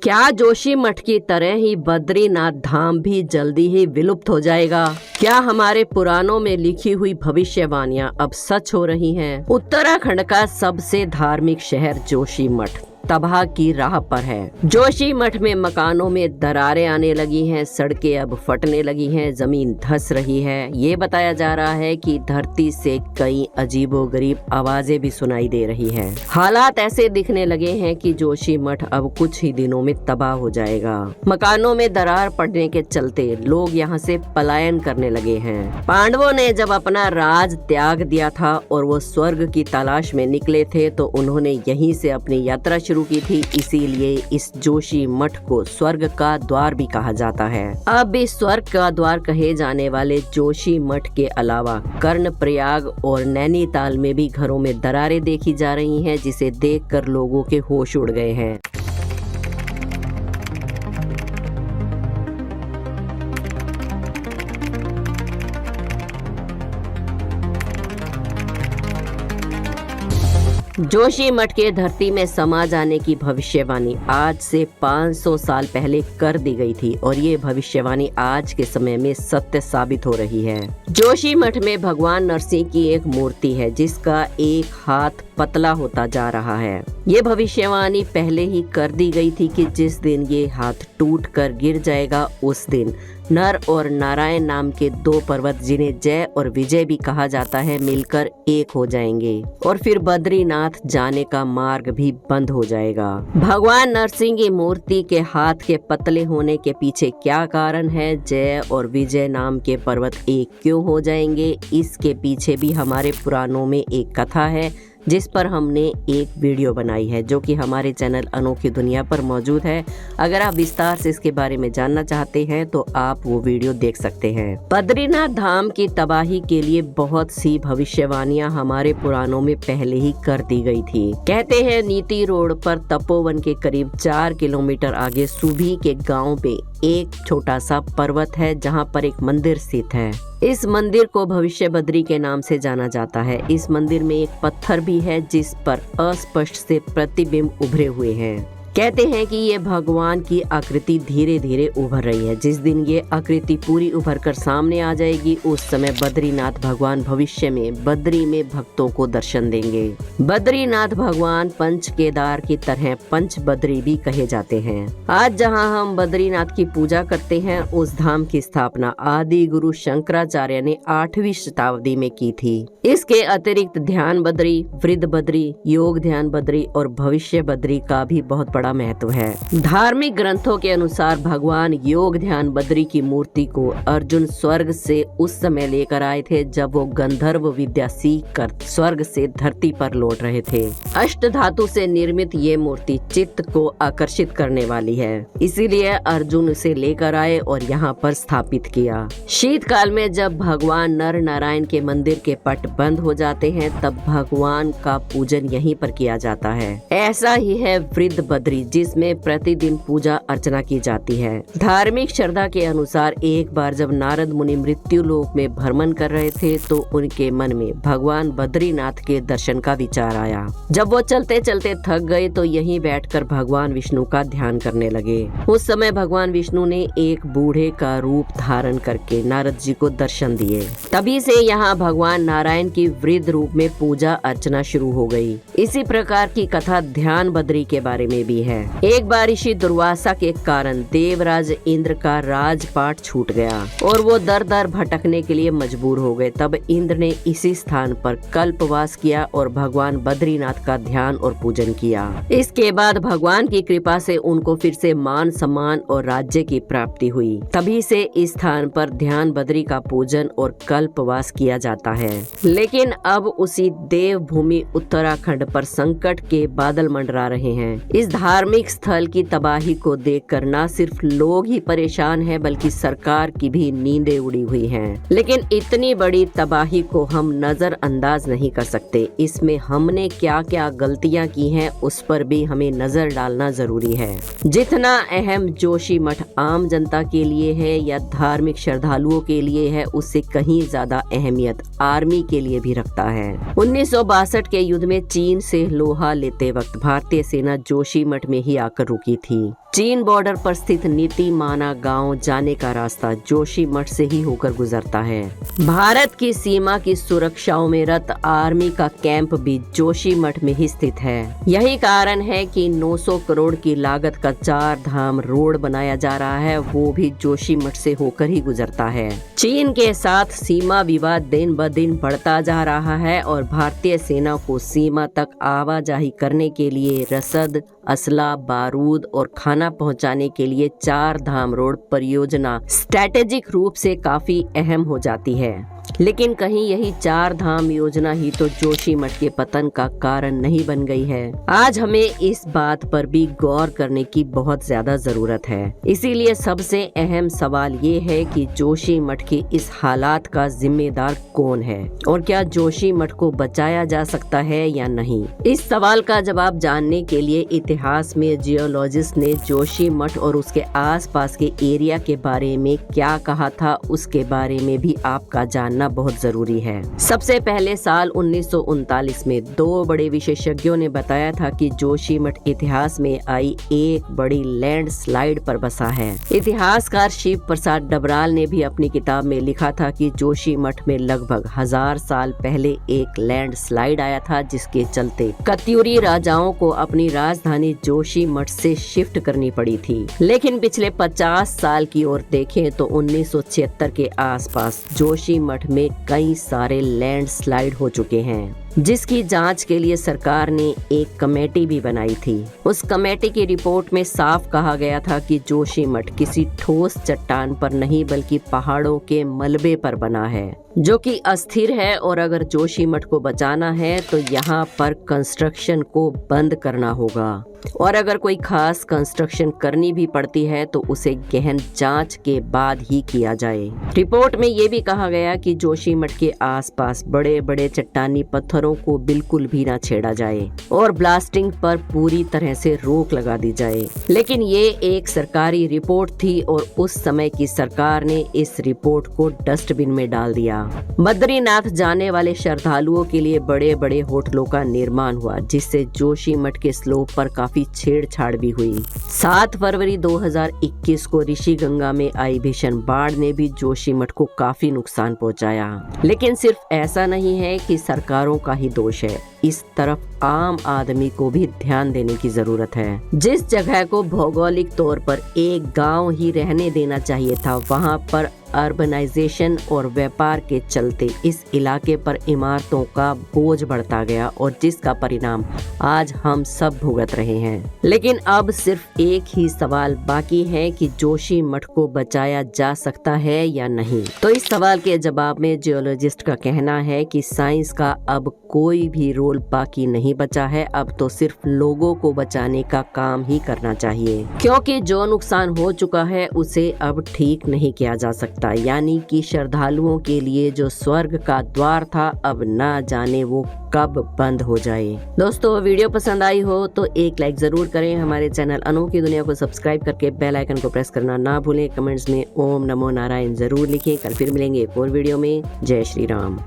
क्या जोशी मठ की तरह ही बद्रीनाथ धाम भी जल्दी ही विलुप्त हो जाएगा? क्या हमारे पुराणों में लिखी हुई भविष्यवाणियां अब सच हो रही हैं? उत्तराखंड का सबसे धार्मिक शहर जोशी मठ तबाह की राह पर है। जोशी मठ में मकानों में दरारें आने लगी हैं, सड़कें अब फटने लगी हैं, जमीन धंस रही है। ये बताया जा रहा है कि धरती से कई अजीबोगरीब आवाजें भी सुनाई दे रही हैं। हालात ऐसे दिखने लगे हैं कि जोशी मठ अब कुछ ही दिनों में तबाह हो जाएगा। मकानों में दरार पड़ने के चलते लोग यहाँ से पलायन करने लगे हैं। पांडवों ने जब अपना राज त्याग दिया था और वो स्वर्ग की तलाश में निकले थे तो उन्होंने यहीं से अपनी यात्रा शुरू की थी। इसीलिए इस जोशी मठ को स्वर्ग का द्वार भी कहा जाता है। अब भी स्वर्ग का द्वार कहे जाने वाले जोशी मठ के अलावा कर्णप्रयाग और नैनीताल में भी घरों में दरारें देखी जा रही हैं, जिसे देखकर लोगों के होश उड़ गए हैं। जोशी मठ के धरती में समा जाने की भविष्यवाणी आज से 500 साल पहले कर दी गई थी और ये भविष्यवाणी आज के समय में सत्य साबित हो रही है। जोशी मठ में भगवान नरसिंह की एक मूर्ति है जिसका एक हाथ पतला होता जा रहा है। ये भविष्यवाणी पहले ही कर दी गई थी कि जिस दिन ये हाथ टूट कर गिर जाएगा उस दिन नर और नारायण नाम के दो पर्वत, जिन्हें जय और विजय भी कहा जाता है, मिलकर एक हो जाएंगे और फिर बद्रीनाथ जाने का मार्ग भी बंद हो जाएगा। भगवान नरसिंह की मूर्ति के हाथ के पतले होने के पीछे क्या कारण है? जय और विजय नाम के पर्वत एक क्यों हो जाएंगे? इसके पीछे भी हमारे पुराणों में एक कथा है जिस पर हमने एक वीडियो बनाई है जो कि हमारे चैनल अनोखी दुनिया पर मौजूद है। अगर आप विस्तार से इसके बारे में जानना चाहते हैं तो आप वो वीडियो देख सकते हैं। बद्रीनाथ धाम की तबाही के लिए बहुत सी भविष्यवाणियां हमारे पुराणों में पहले ही कर दी गई थी। कहते हैं नीति रोड पर तपोवन के करीब 4 किलोमीटर आगे सुभी के गाँव पे एक छोटा सा पर्वत है जहाँ पर एक मंदिर स्थित है। इस मंदिर को भविष्य बद्री के नाम से जाना जाता है। इस मंदिर में एक पत्थर भी है जिस पर अस्पष्ट से प्रतिबिंब उभरे हुए हैं। कहते हैं कि ये भगवान की आकृति धीरे धीरे उभर रही है। जिस दिन ये आकृति पूरी उभर कर सामने आ जाएगी उस समय बद्रीनाथ भगवान भविष्य में बद्री में भक्तों को दर्शन देंगे। बद्रीनाथ भगवान पंच केदार की तरह पंच बद्री भी कहे जाते हैं। आज जहां हम बद्रीनाथ की पूजा करते हैं उस धाम की स्थापना आदि गुरु शंकराचार्य ने 8वीं शताब्दी में की थी। इसके अतिरिक्त ध्यान बद्री, वृद्ध बद्री, योग ध्यान बद्री और भविष्य बद्री का भी बहुत बड़ा महत्व है। धार्मिक ग्रंथों के अनुसार भगवान योग ध्यान बद्री की मूर्ति को अर्जुन स्वर्ग से उस समय लेकर आए थे जब वो गंधर्व विद्या सीख कर स्वर्ग से धरती पर लौट रहे थे। अष्ट धातु से निर्मित ये मूर्ति चित्त को आकर्षित करने वाली है, इसीलिए अर्जुन उसे लेकर आए और यहाँ पर स्थापित किया। शीतकाल में जब भगवान नर नारायण के मंदिर के पट बंद हो जाते हैं तब भगवान का पूजन यहीं पर किया जाता है। ऐसा ही है वृद्ध बद्री जिसमें प्रतिदिन पूजा अर्चना की जाती है। धार्मिक श्रद्धा के अनुसार एक बार जब नारद मुनि मृत्यु लोक में भ्रमण कर रहे थे तो उनके मन में भगवान बद्रीनाथ के दर्शन का विचार आया। जब वो चलते चलते थक गए तो यहीं बैठकर भगवान विष्णु का ध्यान करने लगे। उस समय भगवान विष्णु ने एक बूढ़े का रूप धारण करके नारद जी को दर्शन दिए। तभी से यहाँ भगवान नारायण की वृद्ध रूप में पूजा अर्चना शुरू हो गई। इसी प्रकार की कथा ध्यान बद्री के बारे में भी है। एक बार ऋषि दुर्वासा के कारण देवराज इंद्र का राजपाट छूट गया और वो दर दर भटकने के लिए मजबूर हो गए। तब इंद्र ने इसी स्थान पर कल्पवास किया और भगवान बद्रीनाथ का ध्यान और पूजन किया। इसके बाद भगवान की कृपा से उनको फिर से मान सम्मान और राज्य की प्राप्ति हुई। तभी से इस स्थान पर ध्यान बद्री का पूजन और कल्पवास किया जाता है। लेकिन अब उसी देवभूमि उत्तराखंड पर संकट के बादल मंडरा रहे हैं। इस धार्मिक स्थल की तबाही को देखकर न सिर्फ लोग ही परेशान हैं बल्कि सरकार की भी नींदें उड़ी हुई हैं। लेकिन इतनी बड़ी तबाही को हम नजरअंदाज नहीं कर सकते। इसमें हमने क्या क्या गलतियां की हैं उस पर भी हमें नजर डालना जरूरी है। जितना अहम जोशी मठ आम जनता के लिए है या धार्मिक श्रद्धालुओं के लिए है उससे कहीं ज्यादा अहमियत आर्मी के लिए भी रखता है। 1962 के युद्ध में चीन से लोहा लेते वक्त भारतीय सेना जोशी मठ में ही आकर रुकी थी। चीन बॉर्डर पर स्थित नीतीमाना गांव जाने का रास्ता जोशीमठ से ही होकर गुजरता है। भारत की सीमा की सुरक्षाओं में रत आर्मी का कैंप भी जोशीमठ में ही स्थित है। यही कारण है कि 900 करोड़ की लागत का 4 धाम रोड बनाया जा रहा है, वो भी जोशीमठ से होकर ही गुजरता है। चीन के साथ सीमा विवाद दिन ब दिन बढ़ता जा रहा है और भारतीय सेना को सीमा तक आवाजाही करने के लिए रसद, असला, बारूद और खाना पहुंचाने के लिए 4 धाम रोड परियोजना स्ट्रैटेजिक रूप से काफी अहम हो जाती है। लेकिन कहीं यही 4 धाम योजना ही तो जोशीमठ के पतन का कारण नहीं बन गई है। आज हमें इस बात पर भी गौर करने की बहुत ज्यादा जरूरत है। इसीलिए सबसे अहम सवाल ये है कि जोशीमठ के इस हालात का जिम्मेदार कौन है और क्या जोशीमठ को बचाया जा सकता है या नहीं। इस सवाल का जवाब जानने के लिए इतिहास में जियोलॉजिस्ट ने जोशीमठ और उसके आसपास के एरिया के बारे में क्या कहा था, उसके बारे में भी आपका जानना बहुत जरूरी है। सबसे पहले साल 1939 में 2 बड़े विशेषज्ञों ने बताया था कि जोशीमठ इतिहास में आई एक बड़ी लैंडस्लाइड पर बसा है। इतिहासकार शिव प्रसाद डबराल ने भी अपनी किताब में लिखा था कि जोशीमठ में लगभग 1000 साल पहले एक लैंडस्लाइड आया था, जिसके चलते कत्यूरी राजाओं को अपनी राजधानी जोशीमठ से शिफ्ट करनी पड़ी थी। लेकिन पिछले 50 साल की ओर देखें तो 1976 के आसपास जोशीमठ में कई सारे लैंडस्लाइड हो चुके हैं, जिसकी जांच के लिए सरकार ने एक कमेटी भी बनाई थी। उस कमेटी की रिपोर्ट में साफ कहा गया था कि जोशीमठ किसी ठोस चट्टान पर नहीं बल्कि पहाड़ों के मलबे पर बना है, जो कि अस्थिर है और अगर जोशीमठ को बचाना है तो यहाँ पर कंस्ट्रक्शन को बंद करना होगा और अगर कोई खास कंस्ट्रक्शन करनी भी पड़ती है तो उसे गहन जांच के बाद ही किया जाए। रिपोर्ट में ये भी कहा गया कि जोशीमठ के आसपास बड़े बड़े चट्टानी पत्थरों को बिल्कुल भी ना छेड़ा जाए और ब्लास्टिंग पर पूरी तरह से रोक लगा दी जाए। लेकिन ये एक सरकारी रिपोर्ट थी और उस समय की सरकार ने इस रिपोर्ट को डस्टबिन में डाल दिया। बद्रीनाथ जाने वाले श्रद्धालुओं के लिए बड़े बड़े होटलों का निर्माण हुआ, जिससे जोशीमठ के स्लोप पर काफी छेड़छाड़ भी हुई। 7 फरवरी 2021 को ऋषिगंगा में आई भीषण बाढ़ ने भी जोशीमठ को काफी नुकसान पहुंचाया। लेकिन सिर्फ ऐसा नहीं है कि सरकारों का ही दोष है, इस तरफ आम आदमी को भी ध्यान देने की जरूरत है। जिस जगह को भौगोलिक तौर पर एक गांव ही रहने देना चाहिए था, वहां पर अर्बनाइजेशन और व्यापार के चलते इस इलाके पर इमारतों का बोझ बढ़ता गया और जिसका परिणाम आज हम सब भुगत रहे हैं। लेकिन अब सिर्फ एक ही सवाल बाकी है कि जोशीमठ को बचाया जा सकता है या नहीं। तो इस सवाल के जवाब में जियोलॉजिस्ट का कहना है कि साइंस का अब कोई भी रोल बाकी नहीं बचा है, अब तो सिर्फ लोगों को बचाने का काम ही करना चाहिए, क्योंकि जो नुकसान हो चुका है उसे अब ठीक नहीं किया जा सकता। यानी कि श्रद्धालुओं के लिए जो स्वर्ग का द्वार था, अब ना जाने वो कब बंद हो जाए। दोस्तों, वीडियो पसंद आई हो तो एक लाइक जरूर करें। हमारे चैनल अनोखी दुनिया को सब्सक्राइब करके बेल आइकन को प्रेस करना ना भूलें। कमेंट्स में ओम नमो नारायण जरूर लिखें। कल फिर मिलेंगे एक और वीडियो में। जय श्री राम।